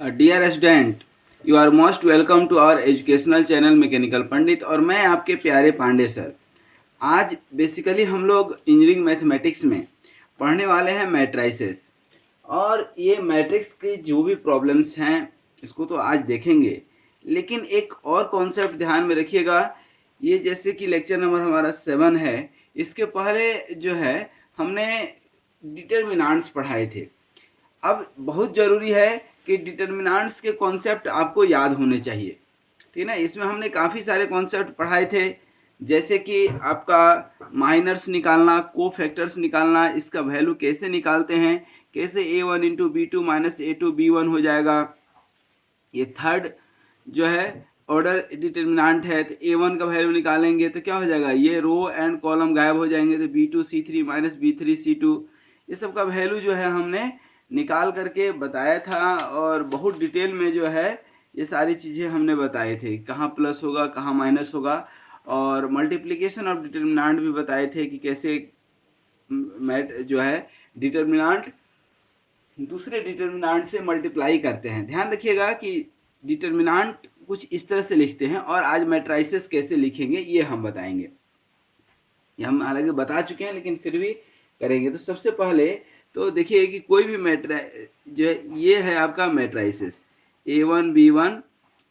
Dear student, you are most welcome to our educational channel mechanical Pandit. और मैं आपके प्यारे पांडे सर। आज बेसिकली हम लोग इंजीनियरिंग मैथमेटिक्स में पढ़ने वाले हैं मैट्राइसेस। और ये मैट्रिक्स की जो भी प्रॉब्लम्स हैं इसको तो आज देखेंगे, लेकिन एक और कॉन्सेप्ट ध्यान में रखिएगा। ये जैसे कि लेक्चर नंबर हमारा 7 है, इसके पहले जो है हमने डिटर्मिनांट्स पढ़ाए थे। अब बहुत ज़रूरी है कि डिटर्मिनेंट्स के कॉन्सेप्ट आपको याद होने चाहिए, ठीक है ना। इसमें हमने काफ़ी सारे कॉन्सेप्ट पढ़ाए थे, जैसे कि आपका माइनर्स निकालना, को फैक्टर्स निकालना, इसका वैल्यू कैसे निकालते हैं, कैसे a1 × b2 minus a2 b1 हो जाएगा। ये थर्ड जो है ऑर्डर डिटर्मिनेंट है, तो a1 का वैल्यू निकालेंगे तो क्या हो जाएगा, ये रो एंड कॉलम गायब हो जाएंगे, तो b2 c3 minus b3 c2। ये सब का वैल्यू जो है हमने निकाल करके बताया था, और बहुत डिटेल में जो है ये सारी चीज़ें हमने बताए थे, कहाँ प्लस होगा कहाँ माइनस होगा। और मल्टीप्लिकेशन ऑफ डिटर्मिनेंट भी बताए थे कि कैसे मैट जो है डिटर्मिनेंट दूसरे डिटर्मिनेंट से मल्टीप्लाई करते हैं। ध्यान रखिएगा कि डिटर्मिनेंट कुछ इस तरह से लिखते हैं, और आज मैट्राइसेस कैसे लिखेंगे ये हम बताएंगे। ये हम हालांकि बता चुके हैं लेकिन फिर भी करेंगे। तो सबसे पहले तो देखिए कि कोई भी मैट्रा जो है ये है आपका matrices a1 b1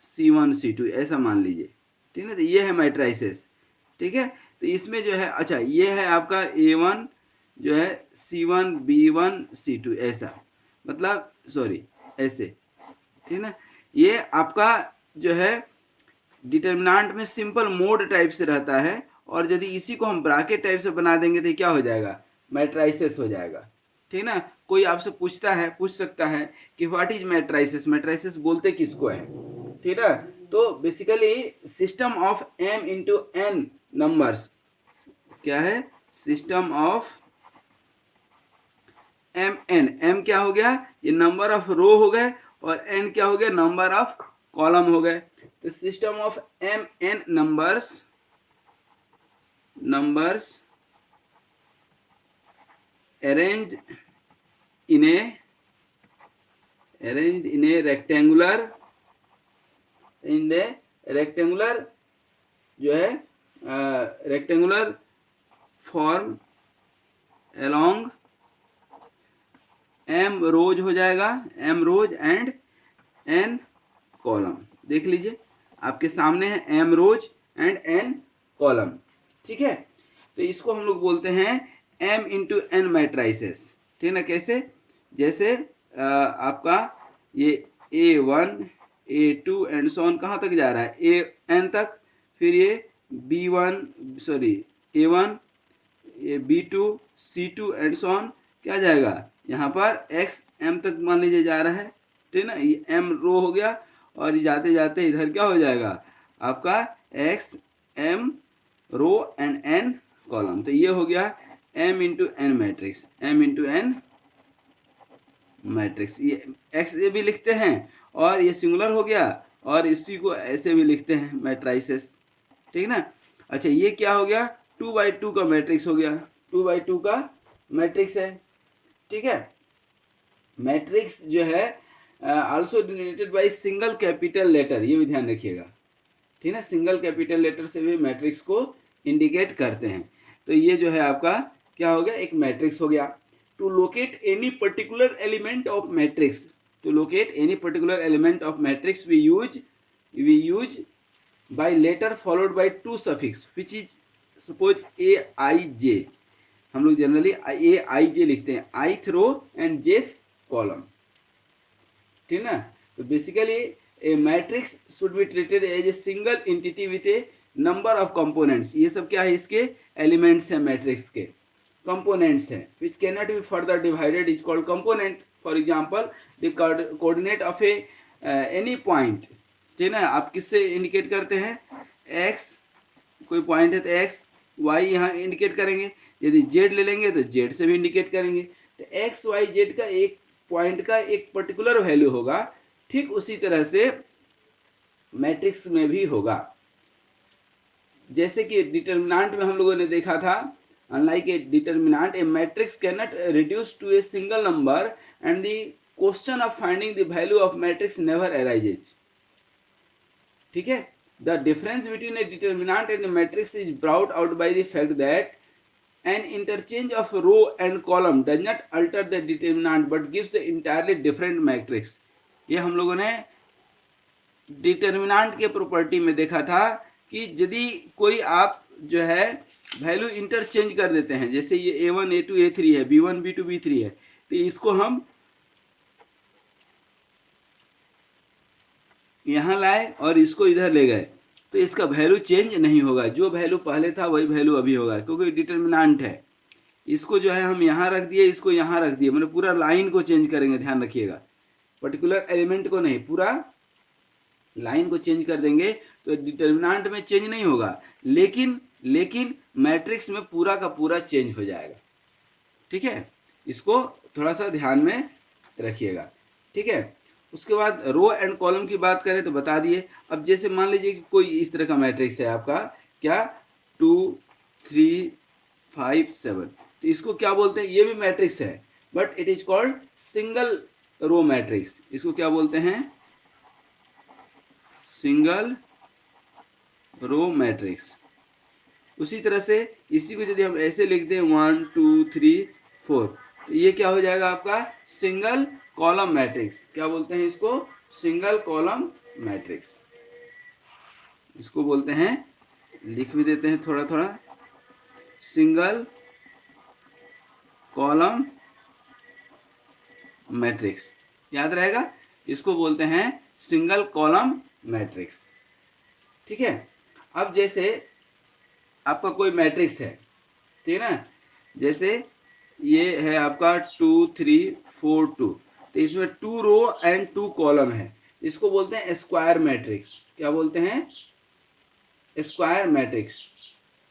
c1 c2 ऐसा मान लीजिए, ठीक है। तो ये है मैट्राइसिस, ठीक है। तो इसमें जो है अच्छा ये है आपका a1 जो है c1 b1 c2 ऐसा, मतलब सॉरी ऐसे, ठीक है ना। ये आपका जो है डिटर्मिनेंट में सिंपल मोड टाइप से रहता है, और यदि इसी को हम ब्रैकेट टाइप से बना देंगे तो क्या हो जाएगा, मैट्राइसेस हो जाएगा, ठीक ना। कोई आपसे पूछ सकता है कि व्हाट इज मैट्राइसेस, मैट्राइसेस बोलते किसको है, ठीक है। तो basically system of m into n numbers, क्या है, system of M N, M क्या हो गया, ये नंबर ऑफ रो हो गए, और एन क्या हो गया, नंबर ऑफ कॉलम हो गए। तो system of M N numbers arranged in a rectangular जो है rectangular form along M rows हो जाएगा, M rows and N column. देख लीजिए आपके सामने है M rows and N column, ठीक है। तो इसको हम लोग बोलते हैं एम इंटू एन मैट्राइसेस, ठीक है ना। कैसे, जैसे आपका ये a1 a2 and so on कहाँ तक जा रहा है, ए एन तक, फिर ये a1 ये b2 c2 and so on क्या जाएगा, यहाँ पर x m तक मान लीजिए जा रहा है, ठीक है ना। ये m रो हो गया, और जाते जाते इधर क्या हो जाएगा आपका x m row and n column. तो ये हो गया m into N matrix, m into N matrix. ये x ये भी लिखते हैं, और ये सिंगुलर हो गया, और इसी को ऐसे भी लिखते हैं मैट्राइसेस, ठीक है ना। अच्छा ये क्या हो गया, 2x2 का मैट्रिक्स हो गया, 2x2 का मैट्रिक्स है, ठीक है। मैट्रिक्स जो है also denoted by single capital letter, ये भी ध्यान रखिएगा, ठीक है ना। सिंगल कैपिटल लेटर से भी मैट्रिक्स को इंडिकेट करते हैं। तो ये जो है आपका क्या हो गया, एक मैट्रिक्स हो गया। To locate any particular element of matrix, to locate any particular element of matrix we use by letter followed by two suffix which is suppose A I J. हम लोग जनरली ए आई जे लिखते हैं, ith row and jth column, ठीक ना। तो basically a matrix should be treated as a single entity with a number of components. ये सब क्या है, इसके एलिमेंट्स हैं, मैट्रिक्स के कंपोनेंट्स हैं, which can not be further divided is called component. For example the coordinate of A any point, ठीक है ना। आप किससे इंडिकेट करते हैं, एक्स, कोई पॉइंट है तो एक्स वाई यहाँ इंडिकेट करेंगे, यदि जेड ले लेंगे तो जेड से भी इंडिकेट करेंगे। तो एक्स वाई जेड का एक पॉइंट का एक पर्टिकुलर वैल्यू होगा, ठीक उसी तरह से मैट्रिक्स में भी होगा। जैसे कि डिटर्मिनेंट में हम लोगों ने देखा था, unlike a determinant a matrix can not reduce to a single number and the question of finding the value of matrix never arises. ठीक है, the difference between a determinant and matrix is brought out by the fact that an interchange of row and column does not alter the determinant but gives the entirely different matrix। ये हम लोगों ने determinant के property में देखा था कि यदि कोई आप जो है वैल्यू इंटरचेंज कर देते हैं, जैसे ये a1 a2 a3 है, b1 b2 b3 है, तो इसको हम यहाँ लाए और इसको इधर ले गए, तो इसका वैल्यू चेंज नहीं होगा। जो वैल्यू पहले था वही वैल्यू अभी होगा, क्योंकि डिटर्मिनेंट है। इसको जो है हम यहाँ रख दिए, इसको यहाँ रख दिए, मतलब पूरा लाइन को चेंज करेंगे, ध्यान रखिएगा, पर्टिकुलर एलिमेंट को नहीं, पूरा लाइन को चेंज कर देंगे तो डिटर्मिनेंट में चेंज नहीं होगा, लेकिन मैट्रिक्स में पूरा का पूरा चेंज हो जाएगा। ठीक है, इसको थोड़ा सा ध्यान में रखिएगा। ठीक है, उसके बाद रो एंड कॉलम की बात करें तो बता दिए। अब जैसे मान लीजिए कि कोई इस तरह का मैट्रिक्स है आपका, क्या 2 3 5 7, तो इसको क्या बोलते हैं, ये भी मैट्रिक्स है but it is called single row matrix. इसको क्या बोलते हैं, सिंगल रो मैट्रिक्स। उसी तरह से इसी को यदि हम ऐसे लिख दें 1 2 3 4, तो ये क्या हो जाएगा आपका सिंगल कॉलम मैट्रिक्स। क्या बोलते हैं इसको, सिंगल कॉलम मैट्रिक्स इसको बोलते हैं। लिख भी देते हैं थोड़ा थोड़ा, सिंगल कॉलम मैट्रिक्स, याद रहेगा, इसको बोलते हैं सिंगल कॉलम मैट्रिक्स। ठीक है, अब जैसे आपका कोई मैट्रिक्स है, ठीक है ना, जैसे ये है आपका 2 3 4 2, तो इसमें 2 रो एंड 2 कॉलम है, इसको बोलते हैं स्क्वायर मैट्रिक्स। क्या बोलते हैं, स्क्वायर मैट्रिक्स।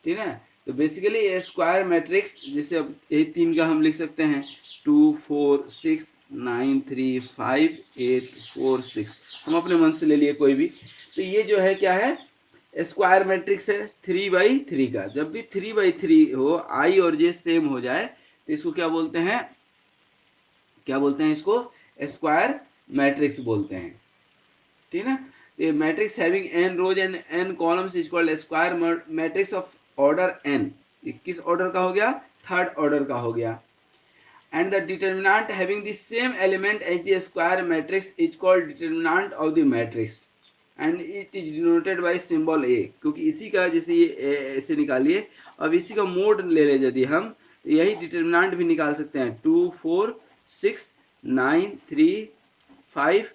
ठीक है, तो बेसिकली ये स्क्वायर मैट्रिक्स, जैसे अब यही 3 का हम लिख सकते हैं 2 4 6 9 3 5 8 4 6, हम अपने मन से ले लिए कोई भी, तो ये जो है क्या है, स्क्वायर मैट्रिक्स है 3/3 का। जब भी 3/3 हो, आई और जे सेम हो जाए, तो इसको क्या बोलते हैं, क्या बोलते हैं इसको, स्क्वायर मैट्रिक्स बोलते हैं। ठीक है ना, ये matrix having n rows and n columns is called square matrix of order n। किस ऑर्डर का हो गया, थर्ड ऑर्डर का हो गया। And the determinant having the same element as the square matrix is called determinant of the matrix and it is denoted by symbol a। क्योंकि इसी का, जैसे ये ऐसे निकालिए, अब इसी का मोड ले ले यदि हम, तो यही डिटर्मिनेंट भी निकाल सकते हैं, 2 4 6 9 3 5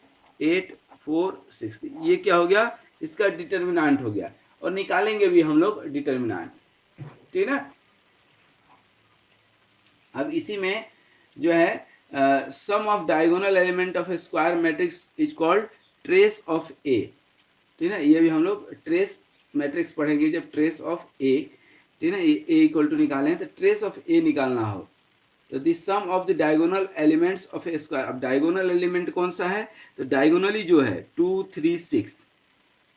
8 4 6, ये क्या हो गया, इसका डिटर्मिनेंट हो गया, और निकालेंगे भी हम लोग डिटर्मिनेंट। ठीक है ना, अब इसी में जो है sum of diagonal element of a square matrix is called trace of A. ठीक है ना, ये भी हम लोग ट्रेस मैट्रिक्स पढ़ेंगे जब ट्रेस ऑफ ए। ठीक है ना, ए इक्वल टू निकालें तो ट्रेस ऑफ ए निकालना हो, तो this sum of the diagonal elements of a square. अब डायगोनल एलिमेंट कौन सा है, तो डायगोनली जो है 2 3 6।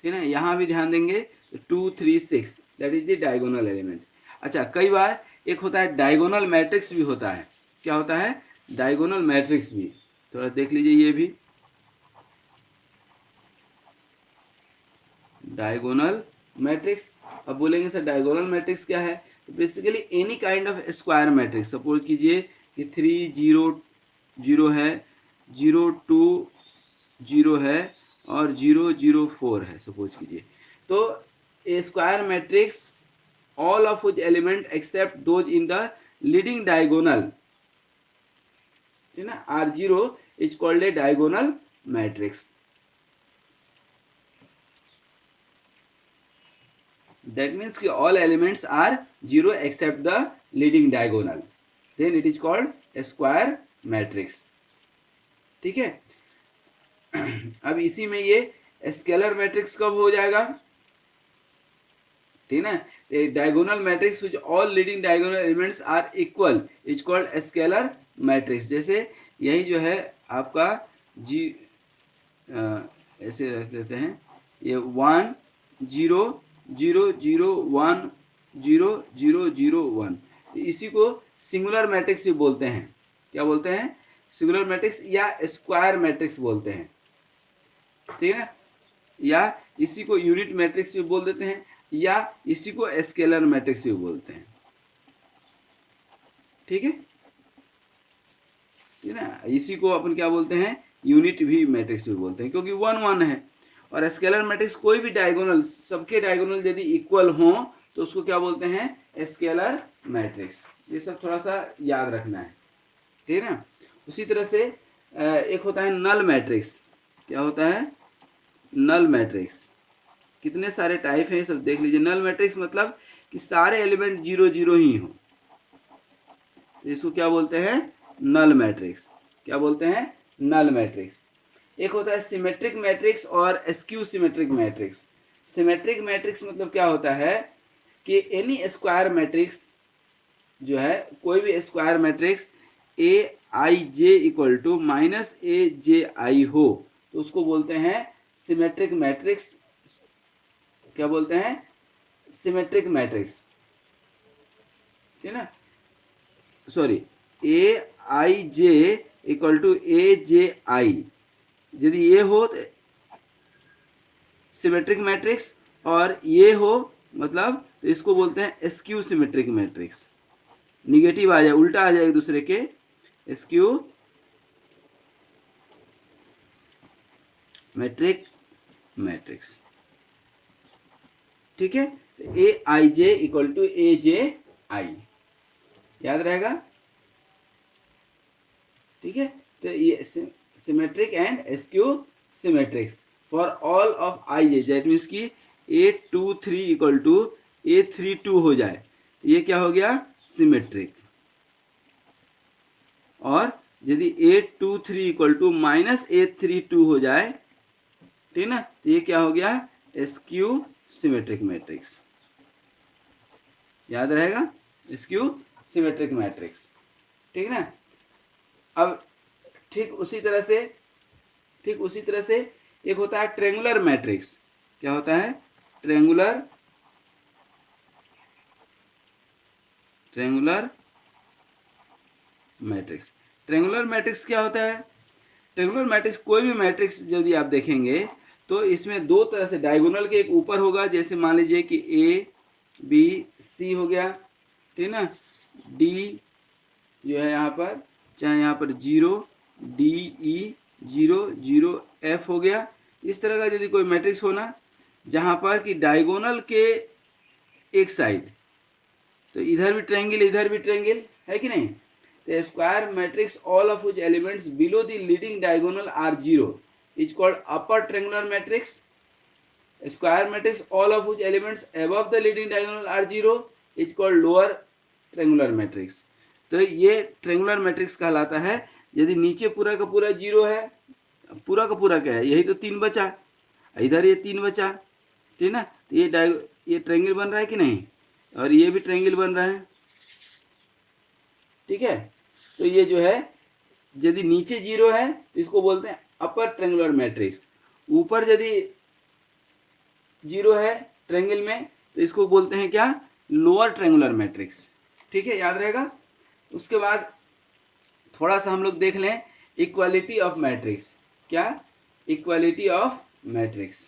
ठीक है ना, यहाँ भी ध्यान देंगे, तो 2 3 6 that is the diagonal element. अच्छा, कई बार एक होता है डायगोनल मैट्रिक्स भी होता है। क्या होता है, डायगोनल मैट्रिक्स भी, थोड़ा देख लीजिए, ये भी डायगोनल मैट्रिक्स। अब बोलेंगे सर डायगोनल मैट्रिक्स क्या है, तो basically any kind of square matrix. Suppose कीजिए कि 3 0 0 है, 0 2 0 है, और 0 0 4 है, सपोज कीजिए, तो A square matrix all of which element except those in the leading diagonal, ठीक है ना, R0 is called a diagonal matrix। That means कि all elements are 0 except the leading diagonal, then it is called a square matrix। ठीक है, अब इसी में ये स्केलर मैट्रिक्स कब हो जाएगा, ठीक है ना, diagonal matrix which all leading diagonal elements are equal is called scalar matrix. जैसे यही जो है आपका जी ऐसे रख देते हैं, ये 1 0 0 0 1 0 0 0 1, इसी को सिंगुलर मैट्रिक्स भी बोलते हैं। क्या बोलते हैं, सिंगुलर मैट्रिक्स या स्क्वायर मैट्रिक्स बोलते हैं, ठीक है, या इसी को यूनिट मैट्रिक्स भी बोल देते हैं, या इसी को स्केलर मैट्रिक्स भी बोलते हैं, ठीक है, ठीक है ना। इसी को अपन क्या बोलते हैं, यूनिट भी मैट्रिक्स भी बोलते हैं, क्योंकि वन वन है। और स्केलर मैट्रिक्स कोई भी डायगोनल, सबके डायगोनल यदि इक्वल हो तो उसको क्या बोलते हैं, स्केलर मैट्रिक्स। ये सब थोड़ा सा याद रखना है, ठीक है ना। उसी तरह से एक होता है नल मैट्रिक्स। क्या होता है, नल मैट्रिक्स। कितने सारे टाइप हैं सब देख लीजिए। नल मैट्रिक्स मतलब कि सारे एलिमेंट जीरो जीरो ही हो, तो इसको क्या बोलते हैं, नल मैट्रिक्स। क्या बोलते हैं, नल मैट्रिक्स। एक होता है सिमेट्रिक मैट्रिक्स और skew symmetric matrix. Symmetric matrix मतलब क्या होता है कि एनी स्क्वायर मैट्रिक्स जो है, कोई भी square matrix A I J equal to minus A J I हो तो उसको बोलते हैं सिमेट्रिक मैट्रिक्स। क्या बोलते हैं, सिमेट्रिक मैट्रिक्स, ठीक है ना। Sorry, A I J equal to A J I, यदि ये हो तो सिमेट्रिक मैट्रिक्स, और ये हो मतलब तो इसको बोलते हैं स्क्यू सिमेट्रिक मैट्रिक्स। निगेटिव आ जाए, उल्टा आ जाए एक दूसरे के, स्क्यू मैट्रिक मैट्रिक्स, ठीक है। तो ए I J equal to A J आई, याद रहेगा, ठीक है। तो ये symmetric and skew symmetrics for all of I J, that means की A23 इक्वल टू A32 हो जाए, ये क्या हो गया, सिमेट्रिक। और यदि A23 equal to minus A32 हो जाए, ठीक ना, तो ये क्या हो गया, स्क्यू सिमेट्रिक मैट्रिक्स। याद रहेगा, स्क्यू सिमेट्रिक मैट्रिक्स, ठीक ना। अब ठीक उसी तरह से एक होता है ट्रेंगुलर मैट्रिक्स। क्या होता है, ट्रेंगुलर मैट्रिक्स। ट्रेंगुलर मैट्रिक्स क्या होता है, ट्रेंगुलर मैट्रिक्स कोई भी मैट्रिक्स यदि आप देखेंगे तो इसमें दो तरह से, डायगोनल के एक ऊपर होगा, जैसे मान लीजिए कि ए बी सी हो गया, ठीक ना, डी जो है यहाँ पर, चाहे यहाँ पर 0 डी ई 0 0 एफ हो गया। इस तरह का यदि कोई मैट्रिक्स होना जहाँ पर कि डायगोनल के एक साइड, तो इधर भी ट्रायंगल इधर भी ट्रायंगल है कि नहीं, तो square matrix all of which elements below the leading diagonal are 0 is called upper triangular matrix. Square matrix all of which elements above the leading diagonal are 0 is called lower triangular matrix. तो ये triangular matrix कहलाता है यदि नीचे पूरा का पूरा 0 है, पूरा का पूरा क्या है, यही तो 3 बचा, इधर ये 3 बचा, ठीक ना, तो ये ट्रायंगल बन रहा है कि नहीं, और ये भी ट्रायंगल बन रहा है, ठीक है। तो ये जो है यदि नीचे 0 है तो इसको बोलते हैं अपर ट्रायंगुलर मैट्रिक्स, ऊपर यदि 0 है ट्रायंगल में तो इसको बोलते हैं क्या, लोअर ट्रायंगुलर मैट्रिक्स, ठीक है, याद रहेगा। उसके बाद थोड़ा सा हम लोग देख लें इक्वालिटी ऑफ मैट्रिक्स। क्या, equality of matrix.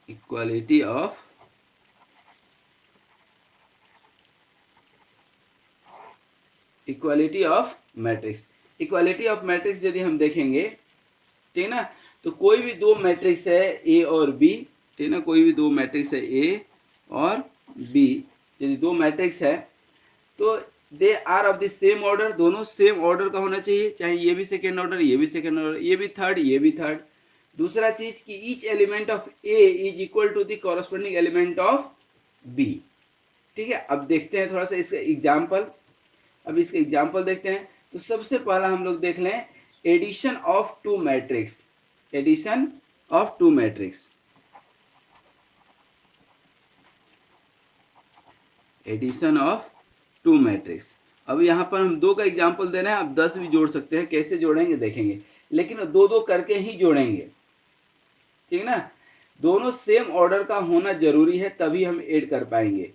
Equality of matrix. Equality of matrix यदि हम देखेंगे, ठीक ना, तो कोई भी दो मैट्रिक्स है ए और बी, ठीक ना, कोई भी दो मैट्रिक्स है ए और बी, यदि दो मैट्रिक्स है तो they are of the same order, दोनों सेम ऑर्डर का होना चाहिए, चाहे ये भी सेकेंड ऑर्डर, ये भी सेकेंड ऑर्डर, ये भी थर्ड, ये भी थर्ड। दूसरा चीज कि each element of A is equal to the corresponding element of B, ठीक है। अब देखते हैं थोड़ा सा इसका एग्जाम्पल, अब इसका एग्जाम्पल देखते हैं। तो सबसे पहला हम लोग देख लें addition of two matrix. Addition of two matrix, addition of two matrix. अब यहाँ पर हम 2 का एग्जाम्पल दे रहे हैं, आप 10 भी जोड़ सकते हैं, कैसे जोड़ेंगे देखेंगे, लेकिन 2 2 करके ही जोड़ेंगे, ठीक ना। दोनों सेम ऑर्डर का होना जरूरी है, तभी हम ऐड कर पाएंगे,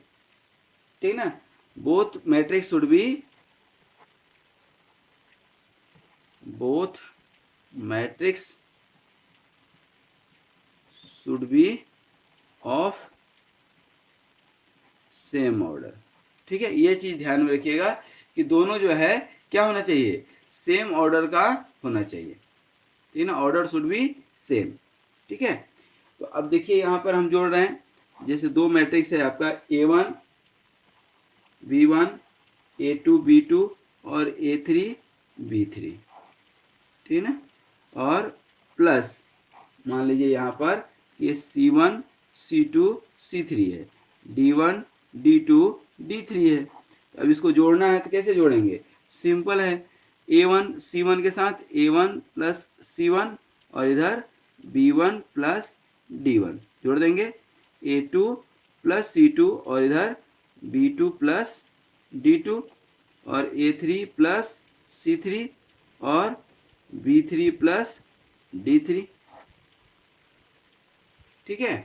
ठीक ना। Both matrix should B both matrix should be of same order, ठीक है। ये चीज ध्यान में रखिएगा कि दोनों जो है क्या होना चाहिए, सेम ऑर्डर का होना चाहिए, ठीक है ना। ऑर्डर शुड बी सेम, ठीक है। तो अब देखिए यहाँ पर हम जोड़ रहे हैं, जैसे दो मैट्रिक्स है आपका A1 B1 A2 B2 और A3 B3, ठीक है ना। और प्लस मान लीजिए यहाँ पर ये C1 C2 C3 है, D1 D2 D3 है। अब इसको जोड़ना है तो कैसे जोड़ेंगे, सिंपल है, A1 C1 के साथ A1 प्लस C1 और इधर B1 प्लस D1 जोड़ देंगे, A2 प्लस C2 और इधर B2 प्लस D2 और A3 प्लस C3 और B3 प्लस D3, ठीक है।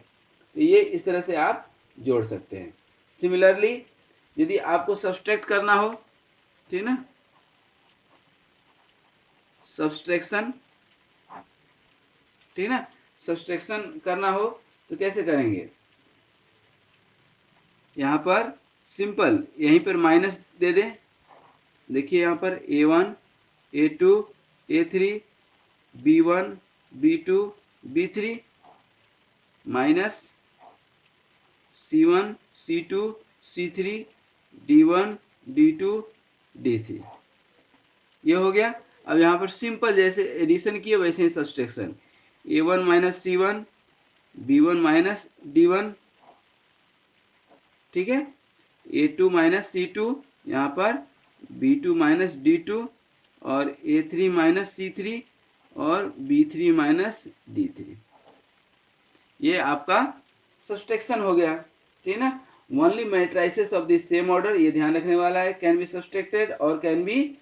तो ये इस तरह से आप जोड़ सकते हैं। सिमिलरली यदि आपको सब्सट्रैक्ट करना हो, ठीक ना, सब्सट्रैक्शन, ठीक ना, सब्सट्रैक्शन करना हो तो कैसे करेंगे, यहाँ पर सिंपल यहीं पर माइनस दे दें। देखिए यहाँ पर A1 A2 A3 B1 B2 B3 minus C1 C2 C3 D1 D2 D3, ये हो गया। अब यहाँ पर सिंपल जैसे एडिशन किए वैसे ही subtraction, A1 minus C1 B1 minus D1, ठीक है, A2 माइनस C2 यहाँ पर B2 माइनस D2 और A3 माइनस C3 और B3 माइनस D3, ये आपका सब्सट्रैक्शन हो गया, ठीक है ना। Only matrices of the same order, ये ध्यान रखने वाला है, कैन बी सब्सट्रैक्टेड और कैन बी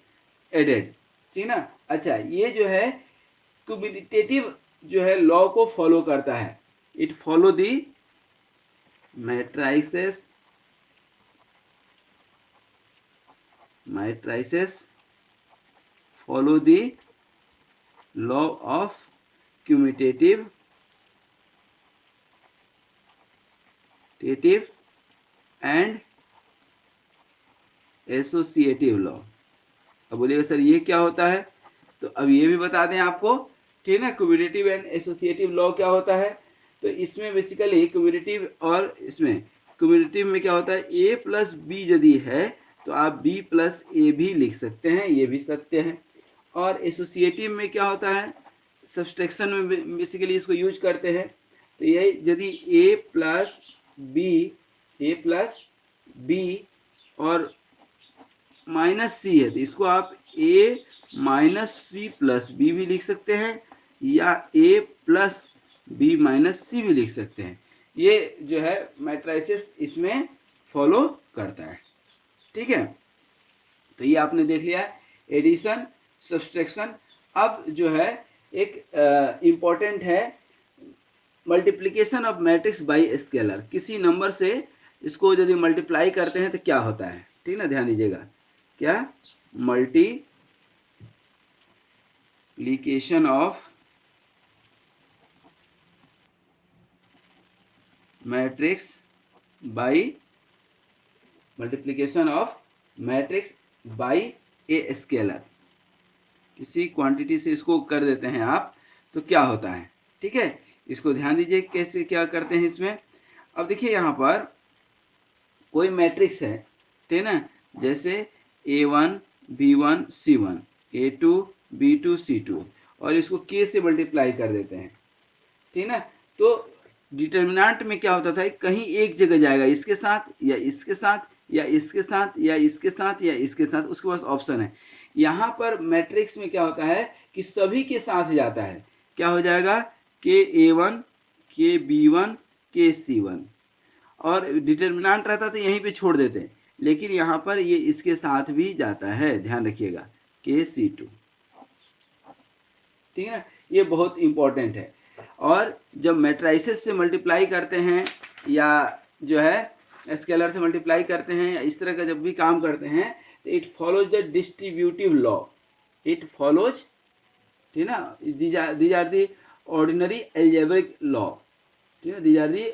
एडेड, ठीक ना। अच्छा, ये जो है क्यूमुलेटिव जो है लॉ को फॉलो करता है, it follow the matrices follow the law of cumulative and associative law. अब बोलिएगा सर ये क्या होता है, तो अब ये भी बता दें आपको, ठीक है ना। क्यूमुलेटिव एंड एसोसिएटिव लॉ क्या होता है, तो इसमें बेसिकली क्यूमुलेटिव और इसमें क्यूमुलेटिव में क्या होता है, ए प्लस बी यदि है तो आप बी प्लस ए भी लिख सकते हैं, ये भी सत्य है। और एसोसिएटिव में क्या होता है, सब्सट्रैक्शन में बेसिकली इसको यूज करते हैं, तो ये यदि ए प्लस बी और माइनस सी है तो इसको आप ए माइनस सी प्लस बी भी लिख सकते हैं, या ए प्लस बी माइनस सी भी लिख सकते हैं। ये जो है मैट्रिसेस इसमें फॉलो करता है, ठीक है। तो ये आपने देख लिया एडिशन सब्सट्रैक्शन। अब जो है एक इम्पॉर्टेंट है multiplication of matrix bye scalar, किसी नंबर से इसको यदि मल्टीप्लाई करते हैं तो क्या होता है, ठीक ना, ध्यान दीजिएगा, क्या multiplication of matrix bye a scalar, किसी क्वांटिटी से इसको कर देते हैं आप तो क्या होता है, ठीक है। इसको ध्यान दीजिए कैसे क्या करते हैं इसमें। अब देखिए यहाँ पर कोई मैट्रिक्स है, ठीक है ना, जैसे A1 B1 C1 A2 B2 C2 और इसको K से मल्टीप्लाई कर देते हैं, ठीक है ना। तो डिटर्मिनेंट में क्या होता था, कहीं एक जगह जाएगा, इसके साथ या इसके साथ या इसके साथ या इसके साथ या इसके साथ, उसके पास ऑप्शन है। यहाँ पर मैट्रिक्स में क्या होता है कि सभी के साथ जाता है, क्या हो जाएगा, के A1 के B1 के C1, और डिटर्मिनेंट रहता तो यहीं पे छोड़ देते हैं, लेकिन यहाँ पर ये इसके साथ भी जाता है, ध्यान रखिएगा, के C2, ठीक है ना। ये बहुत इंपॉर्टेंट है। और जब मैट्राइसेस से मल्टीप्लाई करते हैं या जो है स्केलर से मल्टीप्लाई करते हैं या इस तरह का जब भी काम करते हैं तो it follows the distributive law, it follows, ठीक है ना, these are the ordinary algebraic law, ठीक है, these are the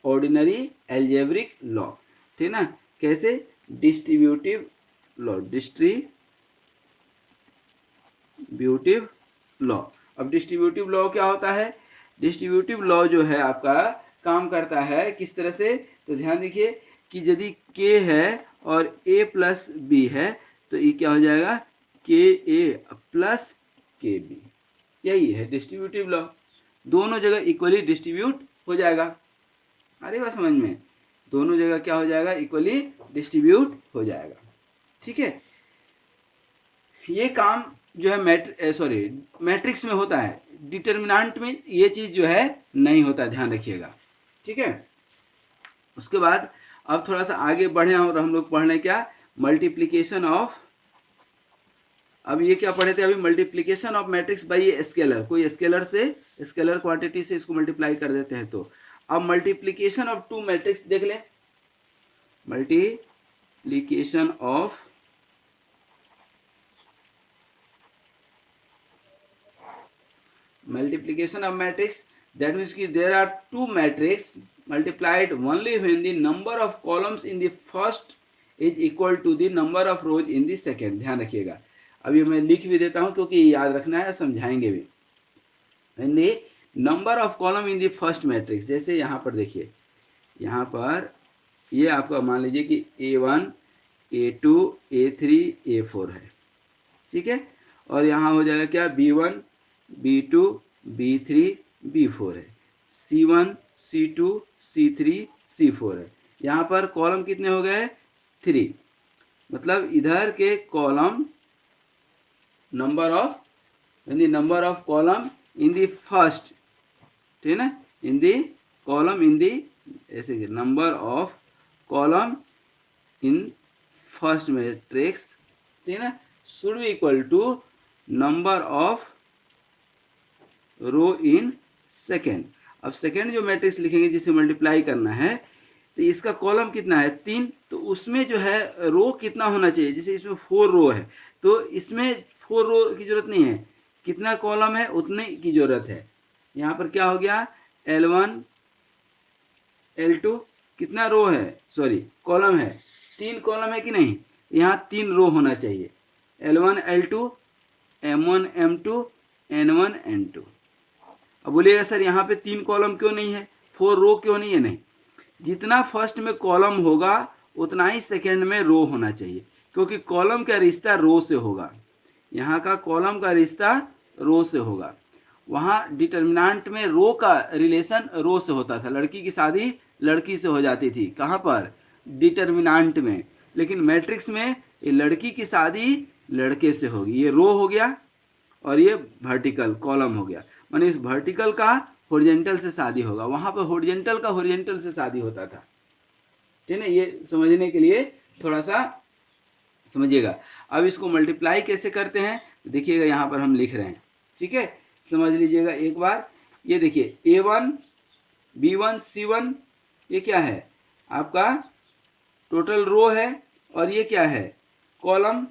ordinary algebraic law, ठीक है ना। कैसे? Distributive law, distributive law. अब डिस्ट्रीब्यूटिव लॉ क्या होता है? डिस्ट्रीब्यूटिव लॉ जो है आपका काम करता है किस तरह से, तो ध्यान देखिए कि यदि k है और a प्लस बी है तो ये क्या हो जाएगा, के ए प्लस के बी, यही है डिस्ट्रीब्यूटिव लॉ। दोनों जगह इक्वली डिस्ट्रीब्यूट हो जाएगा। अरे बात समझ में, दोनों जगह क्या हो जाएगा, इक्वली डिस्ट्रीब्यूट हो जाएगा, ठीक है। ये काम जो है मैट्रिक्स में होता है, डिटर्मिनेंट में ये चीज़ जो है नहीं होता, ध्यान रखिएगा, ठीक है। उसके बाद अब थोड़ा सा आगे बढ़े और हम लोग पढ़ रहे क्या, मल्टीप्लिकेशन ऑफ, अब ये क्या पढ़े थे अभी, multiplication of matrix by scalar, कोई स्केलर से, स्केलर क्वांटिटी से इसको मल्टीप्लाई कर देते हैं। तो अब मल्टीप्लिकेशन ऑफ टू मैट्रिक्स देख लें, multiplication of matrix, that means कि there are two matrix multiplied only when the number of columns in the first is equal to the number of rows in the second। ध्यान रखिएगा, अभी मैं लिख भी देता हूँ क्योंकि याद रखना है, समझाएंगे भी। when the number of column in the first matrix, जैसे यहाँ पर देखिए, यहाँ पर ये आपका मान लीजिए कि A1 A2 A3 A4 है, ठीक है, और यहाँ हो जाएगा क्या, B1 B2 B3 B4 है, C1 C2 C3 C4 है। यहाँ पर कॉलम कितने हो गए, 3, मतलब इधर के column number of column in the first, ठीक है ना, in the column in the, ऐसे number of column in first matrix, ठीक है ना, should be equal to number of row in second. अब सेकेंड जो मैट्रिक्स लिखेंगे जिसे मल्टीप्लाई करना है तो इसका कॉलम कितना है, 3, तो उसमें जो है रो कितना होना चाहिए, जैसे इसमें 4 रो है तो इसमें 4 रो की जरूरत नहीं है, कितना कॉलम है उतने की जरूरत है। यहाँ पर क्या हो गया, L1 L2 कितना रो है, सॉरी कॉलम है, 3 कॉलम है कि नहीं, यहाँ 3 रो होना चाहिए, L1 L2 M1 M2 N1 N2। अब बोलिएगा सर यहाँ पे 3 कॉलम क्यों नहीं है, 4 रो क्यों नहीं है, नहीं, जितना फर्स्ट में कॉलम होगा उतना ही सेकेंड में रो होना चाहिए, क्योंकि कॉलम का रिश्ता रो से होगा, यहाँ का कॉलम का रिश्ता रो से होगा। वहाँ डिटर्मिनेंट में रो का रिलेशन रो से होता था, लड़की की शादी लड़की से हो जाती थी, कहाँ पर, डिटर्मिनेंट में, लेकिन मैट्रिक्स में ये लड़की की शादी लड़के से होगी, ये रो हो गया और ये वर्टिकल कॉलम हो गया, माने इस वर्टिकल का हॉरिजॉन्टल से शादी होगा, वहाँ पर हॉरिजॉन्टल का हॉरिजॉन्टल से शादी होता था, ठीक है, ये समझने के लिए थोड़ा सा समझिएगा। अब इसको मल्टीप्लाई कैसे करते हैं देखिएगा, यहाँ पर हम लिख रहे हैं, ठीक है, समझ लीजिएगा एक बार। ये देखिए A1 B1 C1 ये क्या है आपका टोटल रो है और ये क्या है कॉलम,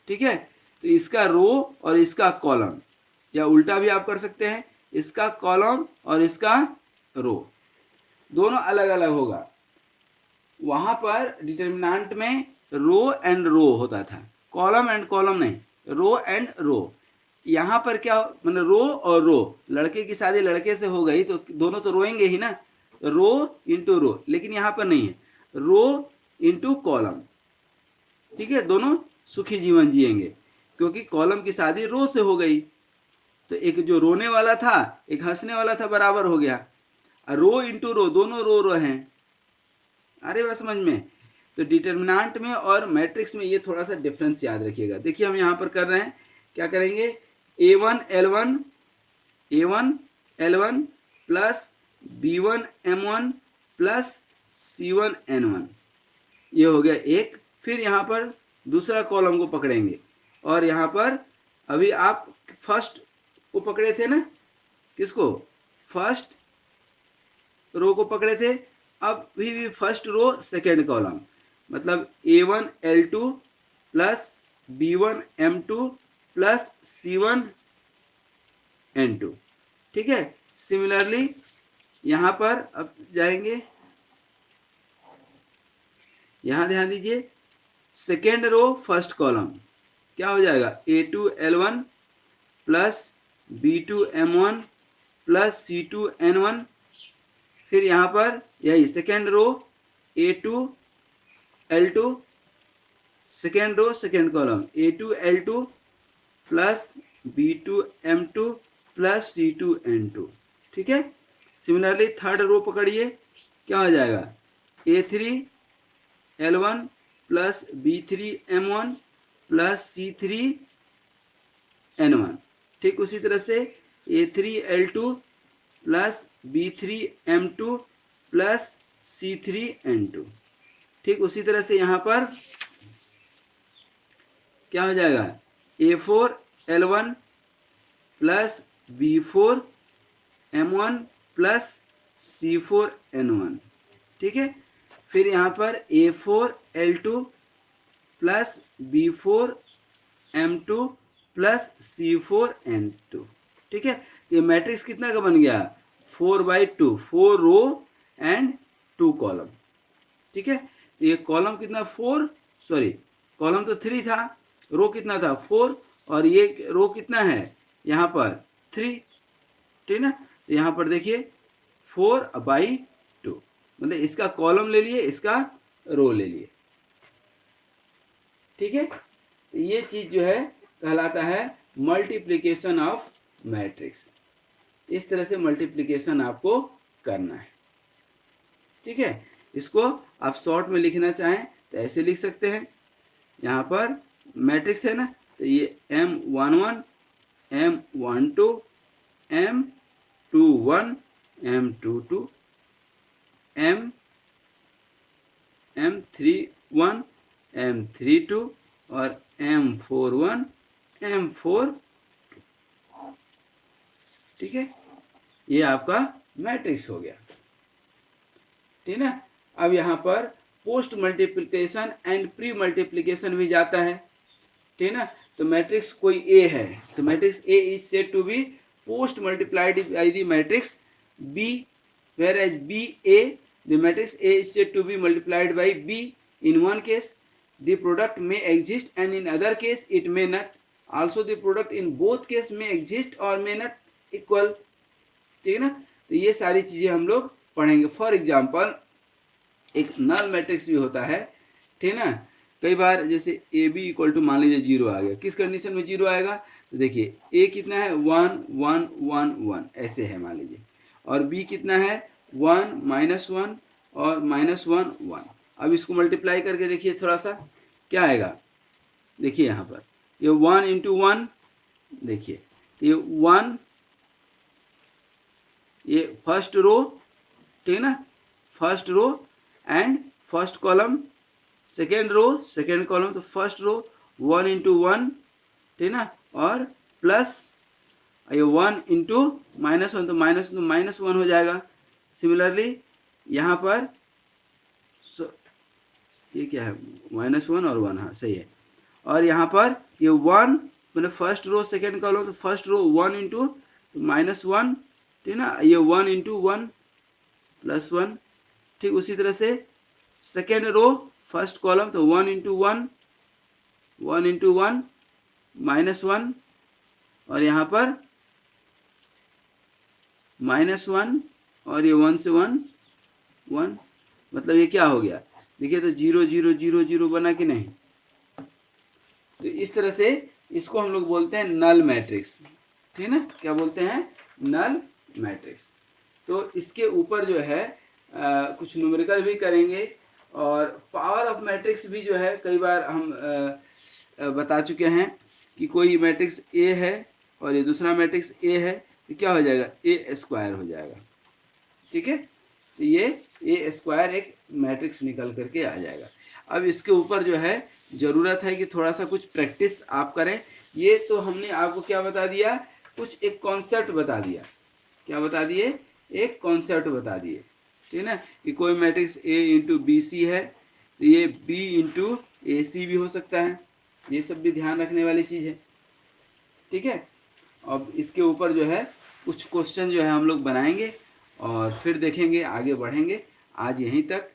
ठीक है, तो इसका रो और इसका कॉलम, या उल्टा भी आप कर सकते हैं, इसका कॉलम और इसका रो दोनों अलग अलग होगा। वहाँ पर डिटर्मिनेंट में रो एंड रो होता था, कॉलम एंड कॉलम नहीं, रो एंड रो। यहाँ पर क्या, मतलब रो और रो, लड़के की शादी लड़के से हो गई तो दोनों तो रोएंगे ही ना, रो इंटू रो, लेकिन यहाँ पर नहीं है, रो इंटू कॉलम, ठीक है, दोनों सुखी जीवन जिएंगे, क्योंकि कॉलम की शादी रो से हो गई, तो एक जो रोने वाला था एक हंसने वाला था, बराबर हो गया, रो इंटू रो, दोनों रो रो हैं। अरे बस समझ में, तो डिटर्मिनेंट में और मैट्रिक्स में ये थोड़ा सा डिफरेंस याद रखिएगा। देखिए हम यहाँ पर कर रहे हैं, क्या करेंगे, A1 L1 plus B1 M1 plus C1 N1, ये हो गया एक। फिर यहाँ पर दूसरा कॉलम को पकड़ेंगे और यहाँ पर अभी आप फर्स्ट को पकड़े थे ना, किसको, फर्स्ट रो को पकड़े थे, अब भी फर्स्ट रो सेकेंड कॉलम, मतलब A1 L2 plus B1 M2 plus C1 N2। ठीक है, सिमिलरली यहाँ पर अब जाएंगे, यहाँ ध्यान दीजिए, सेकेंड रो फर्स्ट कॉलम क्या हो जाएगा, A2 L1 plus B2 M1 plus C2 N1। फिर यहाँ पर यही second row A2 L2, second row second column A2 L2 plus B2 M2 plus C2 N2। ठीक है, सिमिलरली थर्ड रो पकड़िए, क्या हो जाएगा, A3 L1 plus B3 M1 plus C3 N1। ठीक उसी तरह से A3 L2 plus B3 M2 plus C3 N2। ठीक उसी तरह से यहाँ पर क्या हो जाएगा, A4 L1 plus B4 M1 plus C4 N1। ठीक है, फिर यहाँ पर A4 L2 plus B4 M2 plus C4 N2। ठीक है, ये मैट्रिक्स कितना का बन गया, 4/2, 4 रो एंड 2 कॉलम। ठीक है, ये कॉलम कितना, 4, सॉरी कॉलम तो 3 था, रो कितना था 4, और ये रो कितना है यहाँ पर 3। ठीक ना, तो यहाँ पर देखिए 4/2, मतलब इसका कॉलम ले लिए, इसका रो ले लिए। ठीक है, तो ये चीज जो है कहलाता है मल्टीप्लिकेशन ऑफ मैट्रिक्स। इस तरह से मल्टीप्लिकेशन आपको करना है। ठीक है, इसको आप शॉर्ट में लिखना चाहें तो ऐसे लिख सकते हैं, यहाँ पर मैट्रिक्स है ना, तो ये M11 M12 M21 M22 M31 M32 और M41 M42। ठीक है, ये आपका मैट्रिक्स हो गया। ठीक है, अब यहाँ पर post multiplication and pre multiplication भी जाता है। ठीक है ना, तो मैट्रिक्स कोई A है, तो matrix A is said to be post multiplied by the matrix B, whereas BA, the matrix A is said to be multiplied by B. In one case the product may exist and in other case it may not. Also the product in both case may exist or may not equal. ठीक है ना, तो ये सारी चीजें हम लोग पढ़ेंगे। फॉर एग्जाम्पल एक नल मैट्रिक्स भी होता है। ठीक है ना, कई बार जैसे AB इक्वल टू मान लीजिए 0 आ गया, किस कंडीशन में 0 आएगा, तो देखिए A कितना है 1 1 1 1 ऐसे है मान लीजिए, और B कितना है 1 -1 और -1 1। अब इसको मल्टीप्लाई करके देखिए थोड़ा सा क्या आएगा, देखिए यहाँ पर ये 1 × 1, देखिए ये 1, ये फर्स्ट रो, ठीक है ना, first row and first column, second row second column, तो फर्स्ट रो 1 × 1, ठीक है ना, और प्लस ये 1 × -1, तो -1 हो जाएगा। सिमिलरली यहाँ पर ये क्या है -1 और 1, हाँ सही है। और यहाँ पर ये 1 मतलब फर्स्ट रो सेकेंड कॉलम, तो फर्स्ट रो 1 × -1, ठीक है ना, ये 1 × 1 +1। ठीक उसी तरह से सेकेंड रो फर्स्ट कॉलम, तो 1 × 1 -1 और यहाँ पर -1 और ये 1 से 1 1, मतलब ये क्या हो गया, देखिए तो 0 0 0 0 बना कि नहीं। तो इस तरह से इसको हम लोग बोलते हैं नल मैट्रिक्स। ठीक है ना, क्या बोलते हैं, नल मैट्रिक्स। तो इसके ऊपर जो है कुछ न्यूमेरिकल भी करेंगे, और पावर ऑफ मैट्रिक्स भी जो है कई बार हम बता चुके हैं कि कोई मैट्रिक्स A है और ये दूसरा मैट्रिक्स A है, तो क्या हो जाएगा, A² हो जाएगा। ठीक है, तो ये A² एक मैट्रिक्स निकल करके आ जाएगा। अब इसके ऊपर जो है ज़रूरत है कि थोड़ा सा कुछ प्रैक्टिस आप करें। ये तो हमने आपको क्या बता दिया, कुछ एक कॉन्सेप्ट बता दिया, क्या बता दिए, एक कॉन्सेप्ट बता दिए, ठीक है ना। कि कोई matrix A into B C है तो ये B इंटू ए सी भी हो सकता है, ये सब भी ध्यान रखने वाली चीज़ है, ठीक है। अब इसके ऊपर जो है कुछ क्वेश्चन जो है हम लोग बनाएंगे और फिर देखेंगे, आगे बढ़ेंगे। आज यहीं तक।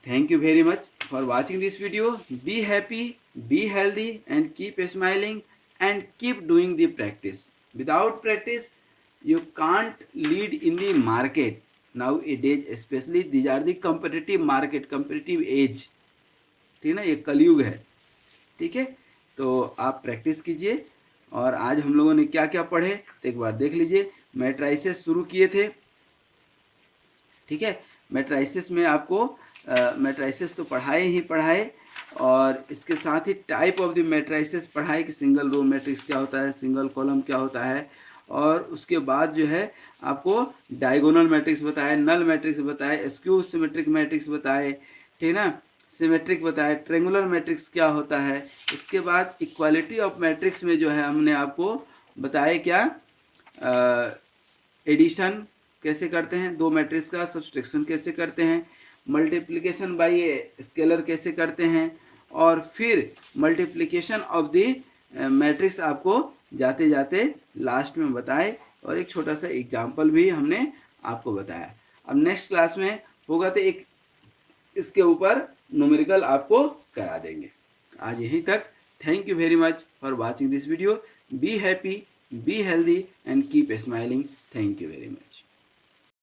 Thank you very much for watching this video. Be happy, be healthy and keep smiling and keep doing the practice. Without practice, you can't lead in the market. Nowadays, especially these are the competitive market, competitive age. ठीक है ना, ये कलयुग है, ठीक है। तो आप प्रैक्टिस कीजिए। और आज हम लोगों ने क्या क्या पढ़े तो एक बार देख लीजिए। मैट्राइसेस शुरू किए थे, ठीक है। मैट्राइसेस में आपको मैट्राइसेस तो पढ़ाए ही पढ़ाए और इसके साथ ही टाइप ऑफ द मैट्राइसेस पढ़ाए कि सिंगल रो मैट्रिक्स क्या होता है, सिंगल कॉलम क्या होता है। और उसके बाद जो है आपको डायगोनल मैट्रिक्स बताए, नल मैट्रिक्स बताए, स्क्यू सिमेट्रिक मैट्रिक्स बताए, ठीक है ना, सिमेट्रिक बताए, ट्रेंगुलर मैट्रिक्स क्या होता है। इसके बाद इक्वालिटी ऑफ मैट्रिक्स में जो है हमने आपको बताया क्या, एडिशन कैसे करते हैं दो मैट्रिक्स का, सब्सट्रैक्शन कैसे करते हैं, मल्टीप्लिकेशन बाय स्केलर कैसे करते हैं, और फिर मल्टीप्लिकेशन ऑफ द मैट्रिक्स आपको जाते जाते लास्ट में बताए और एक छोटा सा एग्जाम्पल भी हमने आपको बताया। अब नेक्स्ट क्लास में होगा तो एक इसके ऊपर न्यूमेरिकल आपको करा देंगे। आज यहीं तक। Thank you very much for watching this video. Be happy, be healthy and keep smiling. Thank you very much.